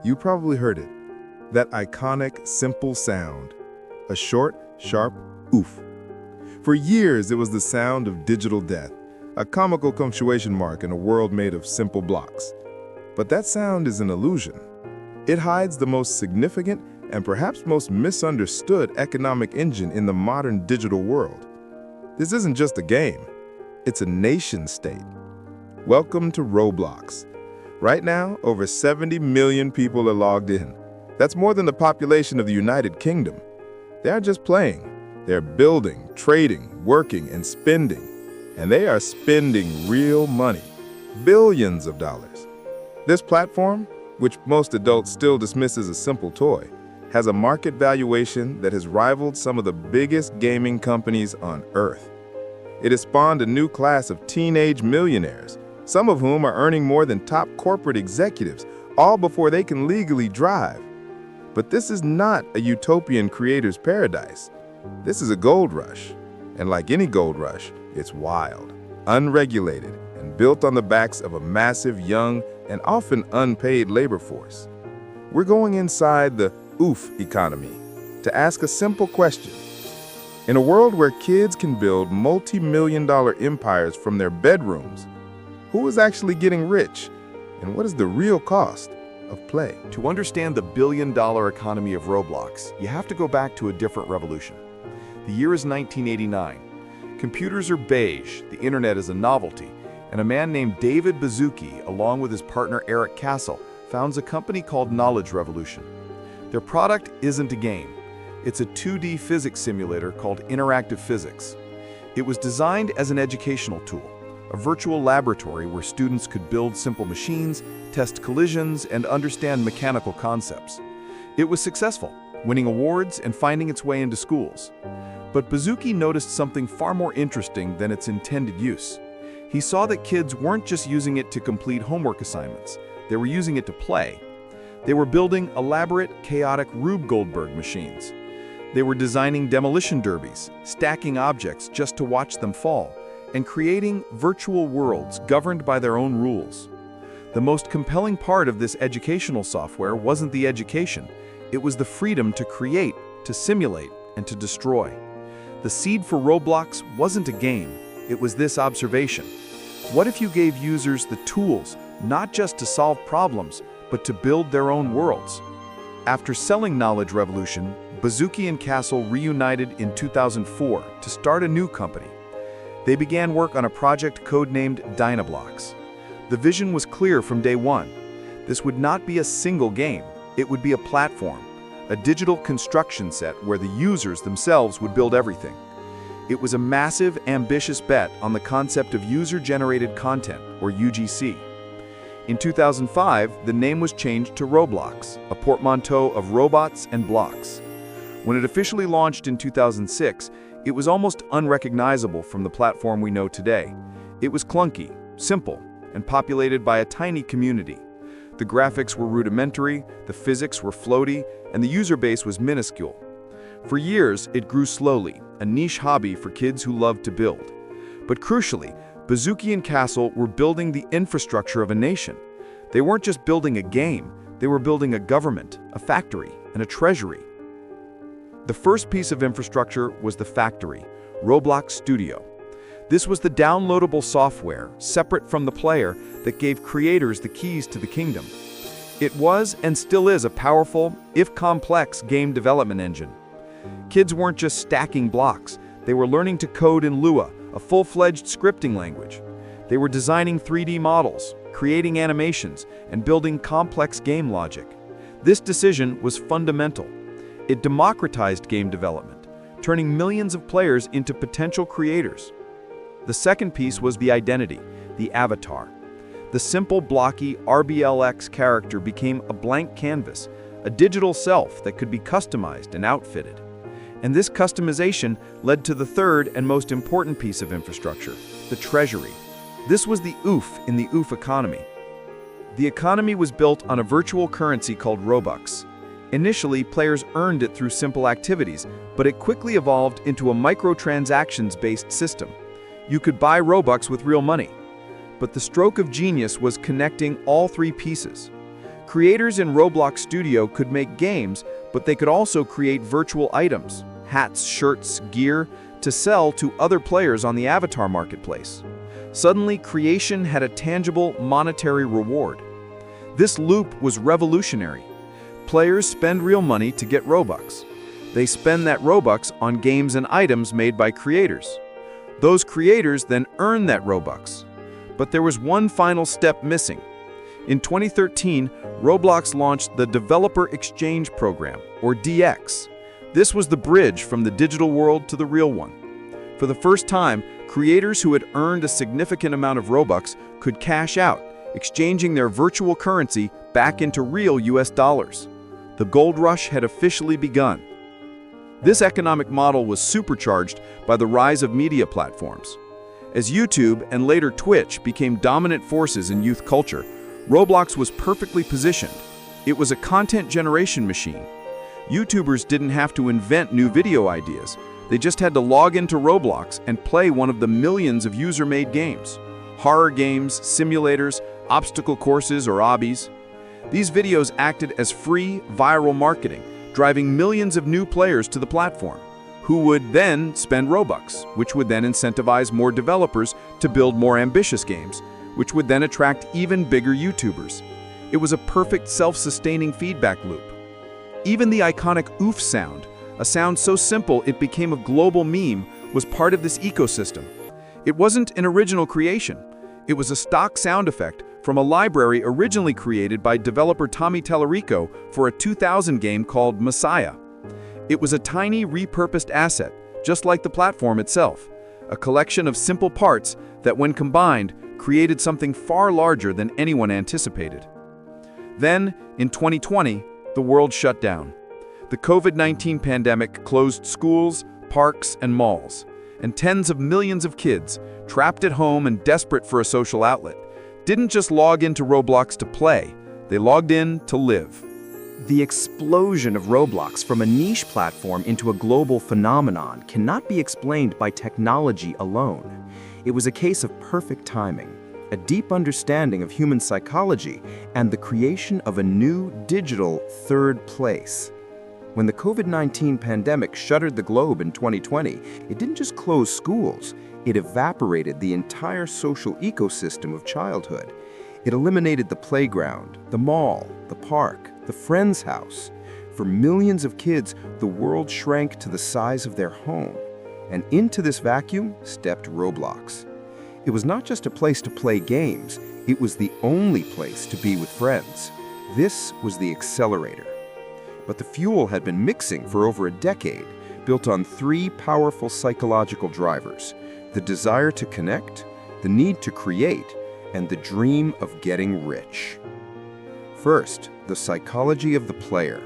You probably heard it. That iconic, simple sound. A short, sharp oof. For years, it was the sound of digital death, a comical punctuation mark in a world made of simple blocks. But that sound is an illusion. It hides the most significant and perhaps most misunderstood economic engine in the modern digital world. This isn't just a game. It's a nation-state. Welcome to Roblox. Right now, over 70 million people are logged in. That's more than the population of the United Kingdom. They aren't just playing. They're building, trading, working, and spending. And they are spending real money. Billions of dollars. This platform, which most adults still dismiss as a simple toy, has a market valuation that has rivaled some of the biggest gaming companies on Earth. It has spawned a new class of teenage millionaires, some of whom are earning more than top corporate executives, all before they can legally drive. But this is not a utopian creator's paradise. This is a gold rush. And like any gold rush, it's wild, unregulated, and built on the backs of a massive, young, and often unpaid labor force. We're going inside the oof economy to ask a simple question. In a world where kids can build multi-million-dollar empires from their bedrooms, who is actually getting rich, and what is the real cost of play? To understand the billion-dollar economy of Roblox, you have to go back to a different revolution. The year is 1989. Computers are beige, the internet is a novelty, and a man named David Baszucki, along with his partner Eric Castle, founds a company called Knowledge Revolution. Their product isn't a game. It's a 2D physics simulator called Interactive Physics. It was designed as an educational tool, a virtual laboratory where students could build simple machines, test collisions, and understand mechanical concepts. It was successful, winning awards and finding its way into schools. But Baszucki noticed something far more interesting than its intended use. He saw that kids weren't just using it to complete homework assignments, they were using it to play. They were building elaborate, chaotic Rube Goldberg machines. They were designing demolition derbies, stacking objects just to watch them fall, and creating virtual worlds governed by their own rules. The most compelling part of this educational software wasn't the education, it was the freedom to create, to simulate, and to destroy. The seed for Roblox wasn't a game, it was this observation. What if you gave users the tools, not just to solve problems, but to build their own worlds? After selling Knowledge Revolution, Baszucki and Castle reunited in 2004 to start a new company. They began work on a project codenamed Dynablocks. The vision was clear from day one. This would not be a single game, it would be a platform, a digital construction set where the users themselves would build everything. It was a massive, ambitious bet on the concept of user-generated content, or UGC. In 2005, the name was changed to Roblox, a portmanteau of robots and blocks. When it officially launched in 2006, it was almost unrecognizable from the platform we know today. It was clunky, simple, and populated by a tiny community. The graphics were rudimentary, the physics were floaty, and the user base was minuscule. For years, it grew slowly, a niche hobby for kids who loved to build. But crucially, Baszucki and Castle were building the infrastructure of a nation. They weren't just building a game, they were building a government, a factory, and a treasury. The first piece of infrastructure was the factory, Roblox Studio. This was the downloadable software, separate from the player, that gave creators the keys to the kingdom. It was and still is a powerful, if complex, game development engine. Kids weren't just stacking blocks, they were learning to code in Lua, a full-fledged scripting language. They were designing 3D models, creating animations, and building complex game logic. This decision was fundamental. It democratized game development, turning millions of players into potential creators. The second piece was the identity, the avatar. The simple, blocky RBLX character became a blank canvas, a digital self that could be customized and outfitted. And this customization led to the third and most important piece of infrastructure, the treasury. This was the oof in the oof economy. The economy was built on a virtual currency called Robux. Initially, players earned it through simple activities, but it quickly evolved into a microtransactions-based system. You could buy Robux with real money. But the stroke of genius was connecting all three pieces. Creators in Roblox Studio could make games, but they could also create virtual items, hats, shirts, gear, to sell to other players on the avatar marketplace. Suddenly, creation had a tangible monetary reward. This loop was revolutionary. Players spend real money to get Robux. They spend that Robux on games and items made by creators. Those creators then earn that Robux. But there was one final step missing. In 2013, Roblox launched the Developer Exchange Program, or DX. This was the bridge from the digital world to the real one. For the first time, creators who had earned a significant amount of Robux could cash out, exchanging their virtual currency back into real US dollars. The gold rush had officially begun. This economic model was supercharged by the rise of media platforms. As YouTube and later Twitch became dominant forces in youth culture, Roblox was perfectly positioned. It was a content generation machine. YouTubers didn't have to invent new video ideas. They just had to log into Roblox and play one of the millions of user-made games. Horror games, simulators, obstacle courses, or obbies. These videos acted as free, viral marketing, driving millions of new players to the platform, who would then spend Robux, which would then incentivize more developers to build more ambitious games, which would then attract even bigger YouTubers. It was a perfect self-sustaining feedback loop. Even the iconic oof sound, a sound so simple it became a global meme, was part of this ecosystem. It wasn't an original creation. It was a stock sound effect from a library originally created by developer Tommy Tellerico for a 2000 game called Messiah. It was a tiny repurposed asset, just like the platform itself, a collection of simple parts that, when combined, created something far larger than anyone anticipated. Then, in 2020, the world shut down. The COVID-19 pandemic closed schools, parks, and malls, and tens of millions of kids, trapped at home and desperate for a social outlet, didn't just log into Roblox to play, they logged in to live. The explosion of Roblox from a niche platform into a global phenomenon cannot be explained by technology alone. It was a case of perfect timing, a deep understanding of human psychology, and the creation of a new digital third place. When the COVID-19 pandemic shuttered the globe in 2020, it didn't just close schools, it evaporated the entire social ecosystem of childhood. It eliminated the playground, the mall, the park, the friend's house. For millions of kids, the world shrank to the size of their home. And into this vacuum stepped Roblox. It was not just a place to play games, it was the only place to be with friends. This was the accelerator. But the fuel had been mixing for over a decade, built on three powerful psychological drivers: the desire to connect, the need to create, and the dream of getting rich. First, the psychology of the player.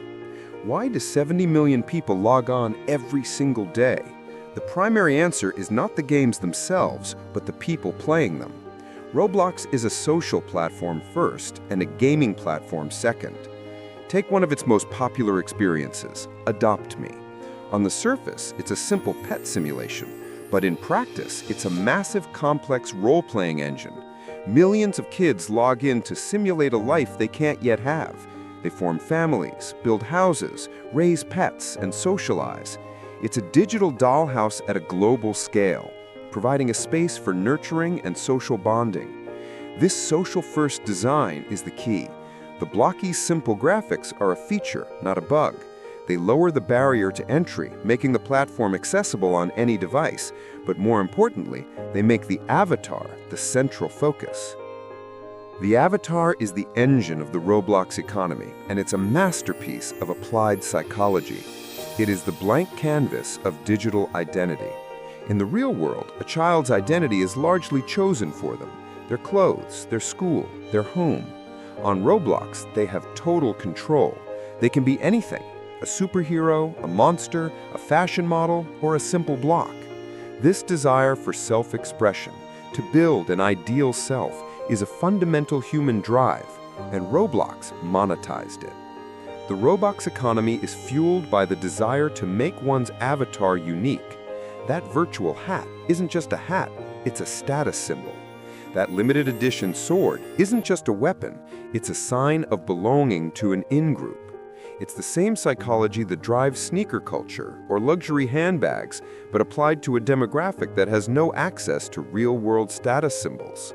Why do 70 million people log on every single day? The primary answer is not the games themselves, but the people playing them. Roblox is a social platform first and a gaming platform second. Take one of its most popular experiences, Adopt Me. On the surface, it's a simple pet simulation, but in practice, it's a massive, complex role-playing engine. Millions of kids log in to simulate a life they can't yet have. They form families, build houses, raise pets, and socialize. It's a digital dollhouse at a global scale, providing a space for nurturing and social bonding. This social-first design is the key. The blocky, simple graphics are a feature, not a bug. They lower the barrier to entry, making the platform accessible on any device. But more importantly, they make the avatar the central focus. The avatar is the engine of the Roblox economy, and it's a masterpiece of applied psychology. It is the blank canvas of digital identity. In the real world, a child's identity is largely chosen for them: their clothes, their school, their home. On Roblox, they have total control. They can be anything: a superhero, a monster, a fashion model, or a simple block. This desire for self-expression, to build an ideal self, is a fundamental human drive, and Roblox monetized it. The Roblox economy is fueled by the desire to make one's avatar unique. That virtual hat isn't just a hat, it's a status symbol. That limited edition sword isn't just a weapon, it's a sign of belonging to an in-group. It's the same psychology that drives sneaker culture or luxury handbags, but applied to a demographic that has no access to real-world status symbols.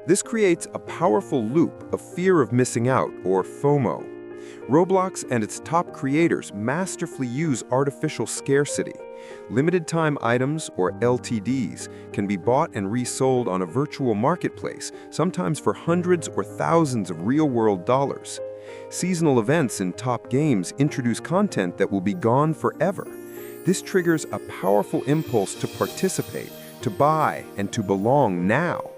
This creates a powerful loop of fear of missing out, or FOMO. Roblox and its top creators masterfully use artificial scarcity. Limited-time items, or LTDs, can be bought and resold on a virtual marketplace, sometimes for hundreds or thousands of real-world dollars. Seasonal events in top games introduce content that will be gone forever. This triggers a powerful impulse to participate, to buy, and to belong now.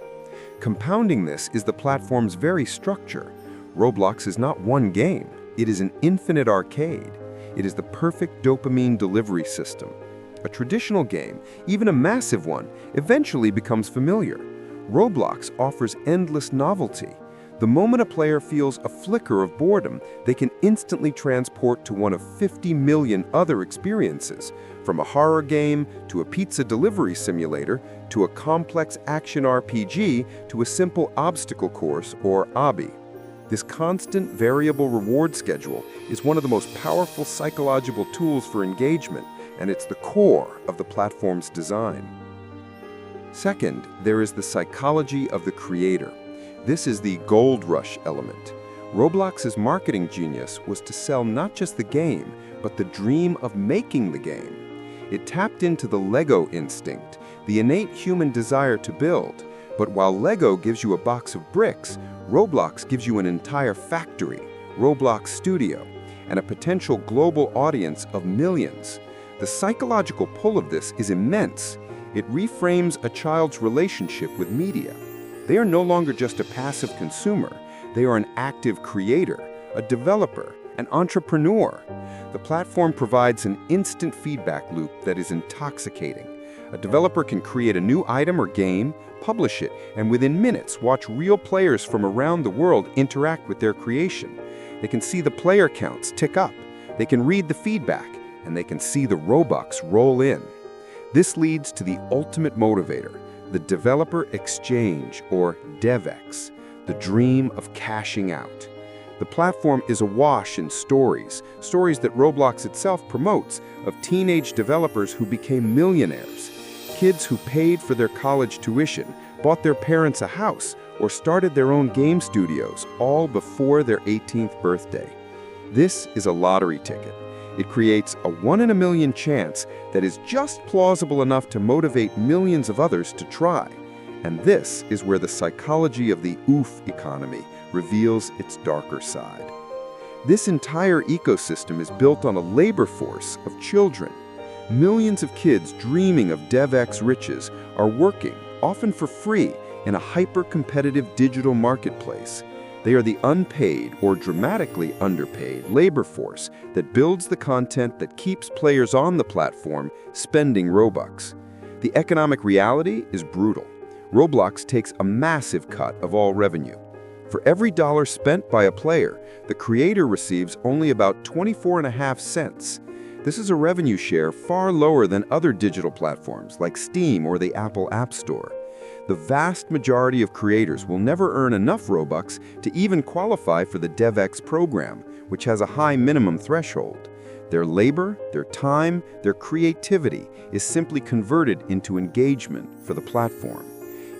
Compounding this is the platform's very structure. Roblox is not one game, it is an infinite arcade. It is the perfect dopamine delivery system. A traditional game, even a massive one, eventually becomes familiar. Roblox offers endless novelty. The moment a player feels a flicker of boredom, they can instantly transport to one of 50 million other experiences, from a horror game to a pizza delivery simulator to a complex action RPG to a simple obstacle course or obby. This constant variable reward schedule is one of the most powerful psychological tools for engagement, and it's the core of the platform's design. Second, there is the psychology of the creator. This is the gold rush element. Roblox's marketing genius was to sell not just the game, but the dream of making the game. It tapped into the Lego instinct, the innate human desire to build. But while Lego gives you a box of bricks, Roblox gives you an entire factory, Roblox Studio, and a potential global audience of millions. The psychological pull of this is immense. It reframes a child's relationship with media. They are no longer just a passive consumer. They are an active creator, a developer, an entrepreneur. The platform provides an instant feedback loop that is intoxicating. A developer can create a new item or game, publish it, and within minutes watch real players from around the world interact with their creation. They can see the player counts tick up, they can read the feedback, and they can see the Robux roll in. This leads to the ultimate motivator, the developer exchange, or DevEx, the dream of cashing out. The platform is awash in stories that Roblox itself promotes, of teenage developers who became millionaires, kids who paid for their college tuition, bought their parents a house, or started their own game studios, all before their 18th birthday. This is a lottery ticket. It creates a 1 in a million chance that is just plausible enough to motivate millions of others to try. And this is where the psychology of the oof economy reveals its darker side. This entire ecosystem is built on a labor force of children. Millions of kids dreaming of DevEx riches are working, often for free, in a hyper-competitive digital marketplace. They are the unpaid or dramatically underpaid labor force that builds the content that keeps players on the platform spending Robux. The economic reality is brutal. Roblox takes a massive cut of all revenue. For every dollar spent by a player, the creator receives only about 24.5 cents. This is a revenue share far lower than other digital platforms like Steam or the Apple App Store. The vast majority of creators will never earn enough Robux to even qualify for the DevEx program, which has a high minimum threshold. Their labor, their time, their creativity is simply converted into engagement for the platform.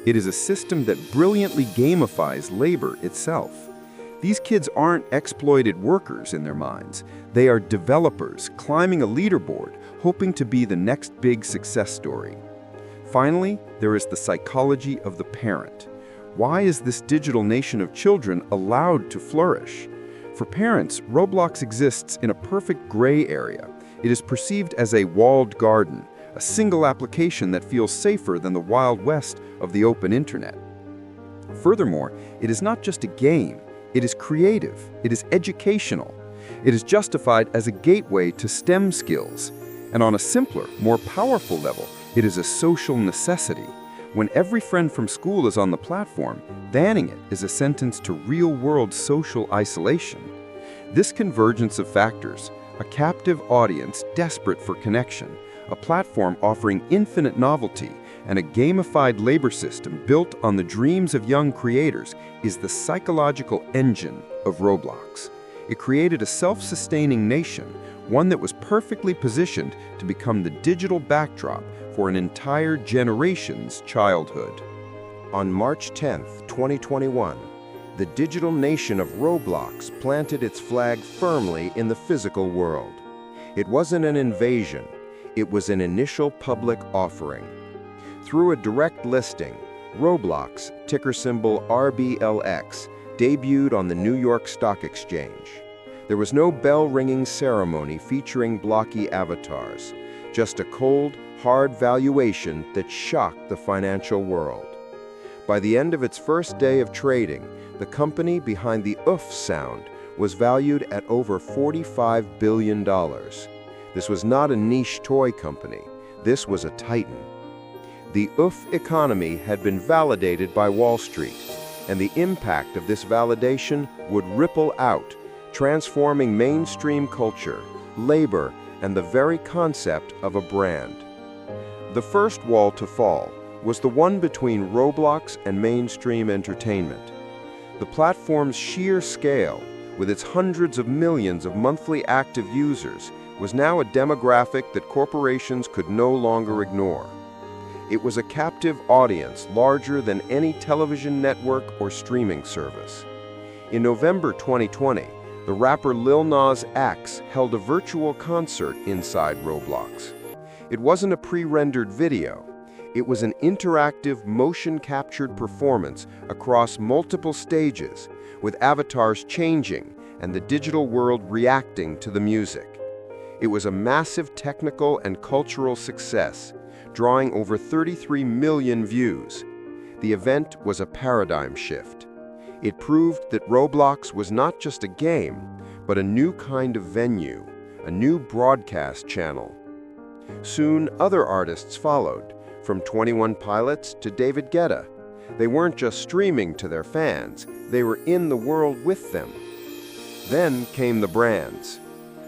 It is a system that brilliantly gamifies labor itself. These kids aren't exploited workers in their minds. They are developers climbing a leaderboard, hoping to be the next big success story. Finally, there is the psychology of the parent. Why is this digital nation of children allowed to flourish? For parents, Roblox exists in a perfect gray area. It is perceived as a walled garden, a single application that feels safer than the Wild West of the open internet. Furthermore, it is not just a game. It is creative. It is educational. It is justified as a gateway to STEM skills. And on a simpler, more powerful level, it is a social necessity. When every friend from school is on the platform, banning it is a sentence to real-world social isolation. This convergence of factors, a captive audience desperate for connection, a platform offering infinite novelty, And a gamified labor system built on the dreams of young creators is the psychological engine of Roblox. It created a self-sustaining nation, one that was perfectly positioned to become the digital backdrop for an entire generation's childhood. On March 10, 2021, the digital nation of Roblox planted its flag firmly in the physical world. It wasn't an invasion, it was an initial public offering. Through a direct listing, Roblox, ticker symbol RBLX, debuted on the New York Stock Exchange. There was no bell-ringing ceremony featuring blocky avatars, just a cold, hard valuation that shocked the financial world. By the end of its first day of trading, the company behind the oof sound was valued at over $45 billion. This was not a niche toy company. This was a titan. The oof economy had been validated by Wall Street, and the impact of this validation would ripple out, transforming mainstream culture, labor, and the very concept of a brand. The first wall to fall was the one between Roblox and mainstream entertainment. The platform's sheer scale, with its hundreds of millions of monthly active users, was now a demographic that corporations could no longer ignore. It was a captive audience larger than any television network or streaming service. In November 2020, the rapper Lil Nas X held a virtual concert inside Roblox. It wasn't a pre-rendered video. It was an interactive, motion-captured performance across multiple stages, with avatars changing and the digital world reacting to the music. It was a massive technical and cultural success, drawing over 33 million views. The event was a paradigm shift. It proved that Roblox was not just a game, but a new kind of venue, a new broadcast channel. Soon, other artists followed, from 21 Pilots to David Guetta. They weren't just streaming to their fans, they were in the world with them. Then came the brands.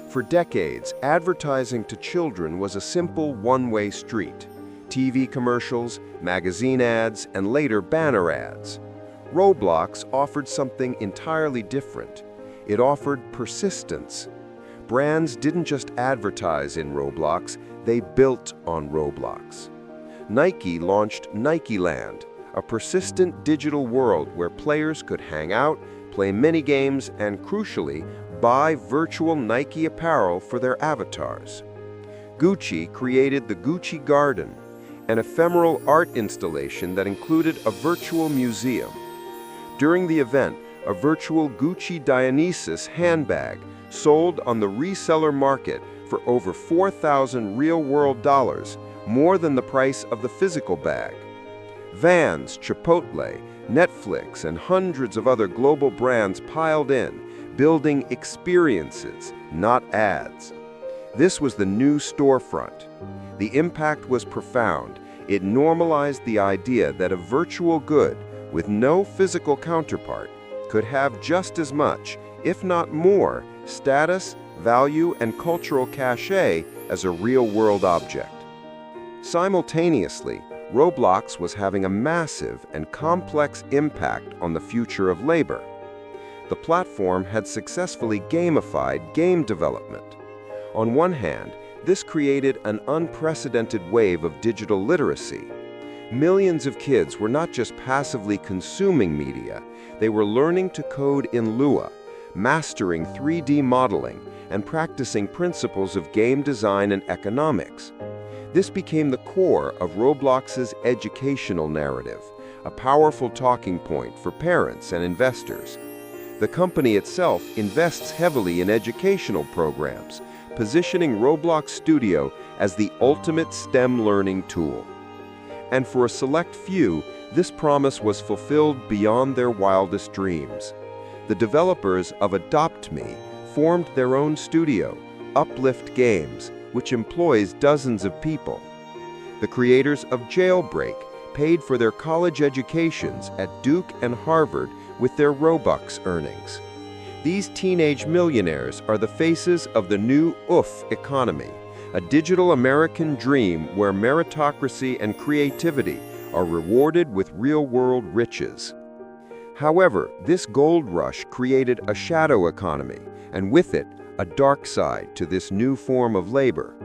For decades, advertising to children was a simple one-way street. TV commercials, magazine ads, and later banner ads. Roblox offered something entirely different. It offered persistence. Brands didn't just advertise in Roblox, they built on Roblox. Nike launched Nikeland, a persistent digital world where players could hang out, play mini-games, and crucially, buy virtual Nike apparel for their avatars. Gucci created the Gucci Garden, an ephemeral art installation that included a virtual museum. During the event, a virtual Gucci Dionysus handbag sold on the reseller market for over $4,000 real-world dollars, more than the price of the physical bag. Vans, Chipotle, Netflix, and hundreds of other global brands piled in, building experiences, not ads. This was the new storefront. The impact was profound. It normalized the idea that a virtual good with no physical counterpart could have just as much, if not more, status, value, and cultural cachet as a real-world object. Simultaneously, Roblox was having a massive and complex impact on the future of labor. The platform had successfully gamified game development. On one hand, this created an unprecedented wave of digital literacy. Millions of kids were not just passively consuming media, they were learning to code in Lua, mastering 3D modeling, and practicing principles of game design and economics. This became the core of Roblox's educational narrative, a powerful talking point for parents and investors. The company itself invests heavily in educational programs, positioning Roblox Studio as the ultimate STEM learning tool. And for a select few, this promise was fulfilled beyond their wildest dreams. The developers of Adopt Me formed their own studio, Uplift Games, which employs dozens of people. The creators of Jailbreak paid for their college educations at Duke and Harvard with their Robux earnings. These teenage millionaires are the faces of the new oof economy, a digital American dream where meritocracy and creativity are rewarded with real-world riches. However, this gold rush created a shadow economy, and with it, a dark side to this new form of labor.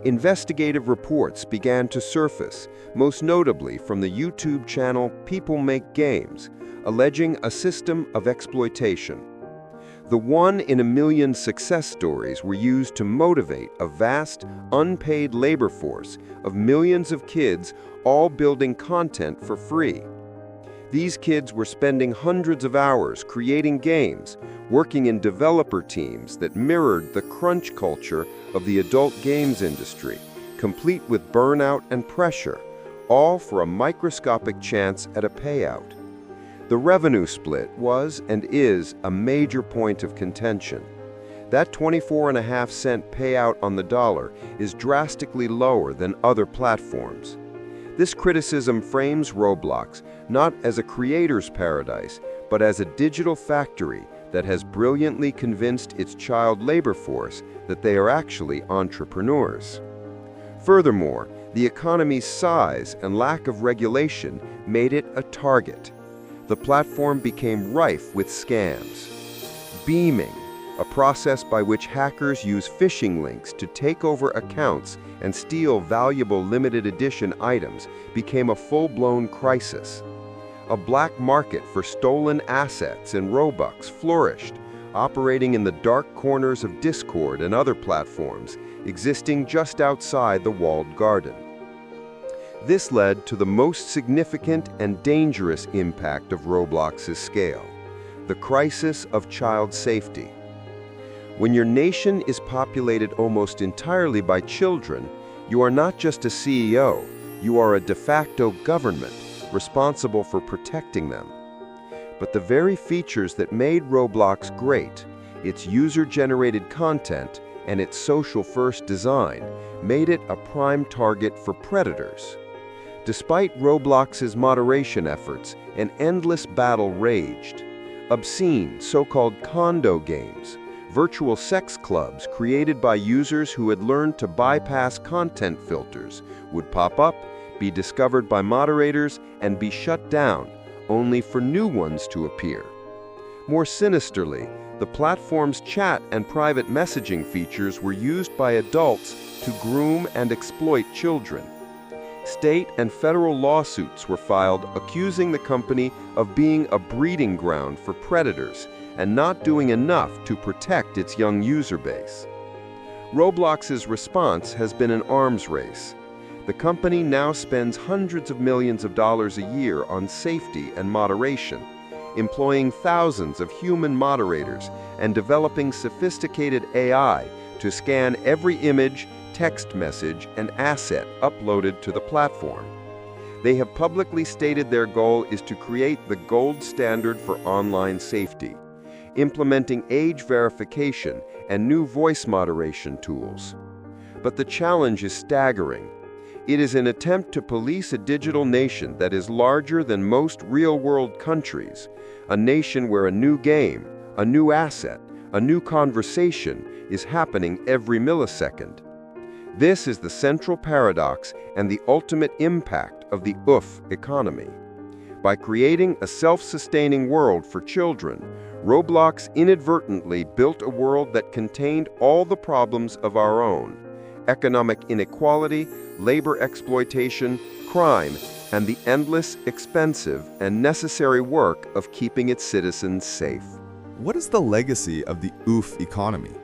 Investigative reports began to surface, most notably from the YouTube channel People Make Games, alleging a system of exploitation. The one-in-a-million success stories were used to motivate a vast, unpaid labor force of millions of kids all building content for free. These kids were spending hundreds of hours creating games, working in developer teams that mirrored the crunch culture of the adult games industry, complete with burnout and pressure, all for a microscopic chance at a payout. The revenue split was and is a major point of contention. That 24.5-cent payout on the dollar is drastically lower than other platforms. This criticism frames Roblox not as a creator's paradise, but as a digital factory that has brilliantly convinced its child labor force that they are actually entrepreneurs. Furthermore, the economy's size and lack of regulation made it a target. The platform became rife with scams. Beaming, a process by which hackers use phishing links to take over accounts and steal valuable limited edition items, became a full-blown crisis. A black market for stolen assets and Robux flourished, operating in the dark corners of Discord and other platforms, existing just outside the walled garden. This led to the most significant and dangerous impact of Roblox's scale, the crisis of child safety. When your nation is populated almost entirely by children, you are not just a CEO, you are a de facto government responsible for protecting them. But the very features that made Roblox great, its user-generated content and its social-first design, made it a prime target for predators. Despite Roblox's moderation efforts, an endless battle raged. Obscene, so-called condo games, virtual sex clubs created by users who had learned to bypass content filters, would pop up, be discovered by moderators, and be shut down, only for new ones to appear. More sinisterly, the platform's chat and private messaging features were used by adults to groom and exploit children. State and federal lawsuits were filed accusing the company of being a breeding ground for predators and not doing enough to protect its young user base. Roblox's response has been an arms race. The company now spends hundreds of millions of dollars a year on safety and moderation, employing thousands of human moderators and developing sophisticated AI to scan every image, text message, and asset uploaded to the platform. They have publicly stated their goal is to create the gold standard for online safety, implementing age verification and new voice moderation tools. But the challenge is staggering. It is an attempt to police a digital nation that is larger than most real-world countries, a nation where a new game, a new asset, a new conversation is happening every millisecond. This is the central paradox and the ultimate impact of the OOF economy. By creating a self-sustaining world for children, Roblox inadvertently built a world that contained all the problems of our own: economic inequality, labor exploitation, crime, and the endless, expensive, and necessary work of keeping its citizens safe. What is the legacy of the OOF economy?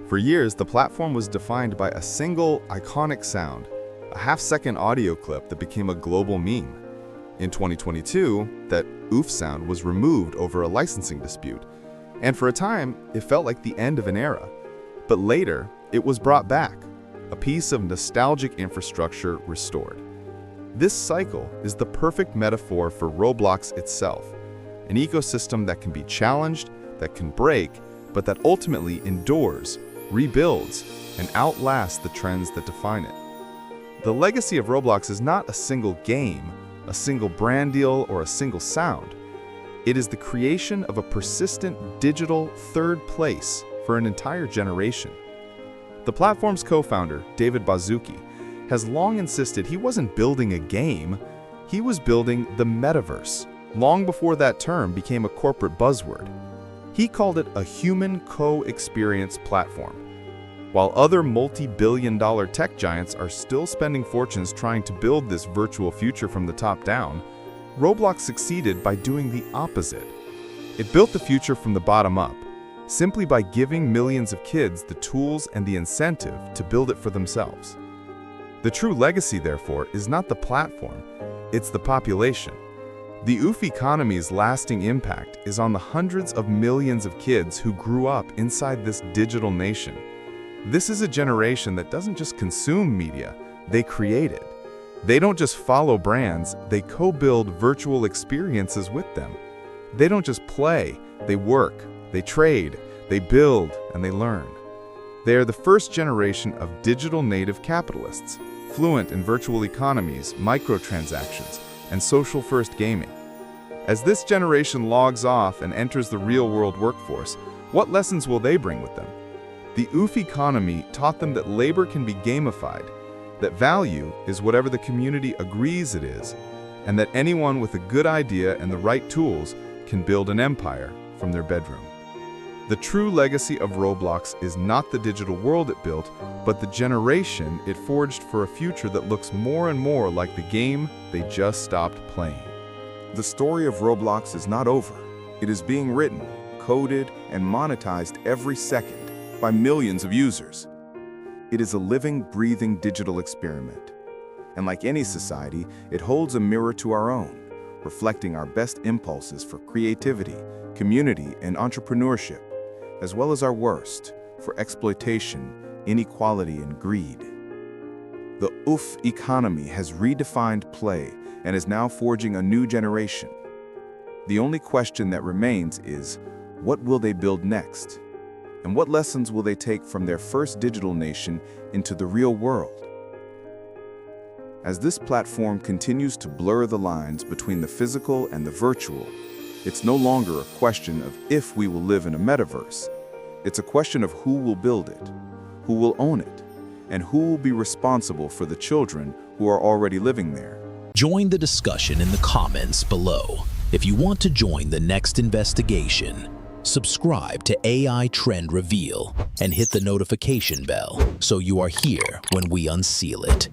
For years, the platform was defined by a single, iconic sound, a half-second audio clip that became a global meme. In 2022, that OOF sound was removed over a licensing dispute, and for a time, it felt like the end of an era. But later, it was brought back, a piece of nostalgic infrastructure restored. This cycle is the perfect metaphor for Roblox itself, an ecosystem that can be challenged, that can break, but that ultimately endures, rebuilds, and outlasts the trends that define it. The legacy of Roblox is not a single game, a single brand deal, or a single sound. It is the creation of a persistent digital third place for an entire generation. The platform's co-founder, David Baszucki, has long insisted he wasn't building a game, he was building the metaverse, long before that term became a corporate buzzword. He called it a human co-experience platform. While other multi-billion-dollar tech giants are still spending fortunes trying to build this virtual future from the top down, Roblox succeeded by doing the opposite. It built the future from the bottom up, simply by giving millions of kids the tools and the incentive to build it for themselves. The true legacy, therefore, is not the platform, it's the population. The OOF economy's lasting impact is on the hundreds of millions of kids who grew up inside this digital nation. This is a generation that doesn't just consume media, they create it. They don't just follow brands, they co-build virtual experiences with them. They don't just play, they work, they trade, they build, and they learn. They are the first generation of digital native capitalists, fluent in virtual economies, microtransactions, and social-first gaming. As this generation logs off and enters the real-world workforce, what lessons will they bring with them? The OOF economy taught them that labor can be gamified, that value is whatever the community agrees it is, and that anyone with a good idea and the right tools can build an empire from their bedroom. The true legacy of Roblox is not the digital world it built, but the generation it forged for a future that looks more and more like the game they just stopped playing. The story of Roblox is not over. It is being written, coded, and monetized every second by millions of users. It is a living, breathing digital experiment. And like any society, it holds a mirror to our own, reflecting our best impulses for creativity, community, and entrepreneurship, as well as our worst for exploitation, inequality, and greed. The OOF economy has redefined play and is now forging a new generation. The only question that remains is, what will they build next? And what lessons will they take from their first digital nation into the real world? As this platform continues to blur the lines between the physical and the virtual, it's no longer a question of if we will live in a metaverse. It's a question of who will build it, who will own it, and who will be responsible for the children who are already living there. Join the discussion in the comments below. If you want to join the next investigation, subscribe to AI Trend Reveal and hit the notification bell so you are here when we unseal it.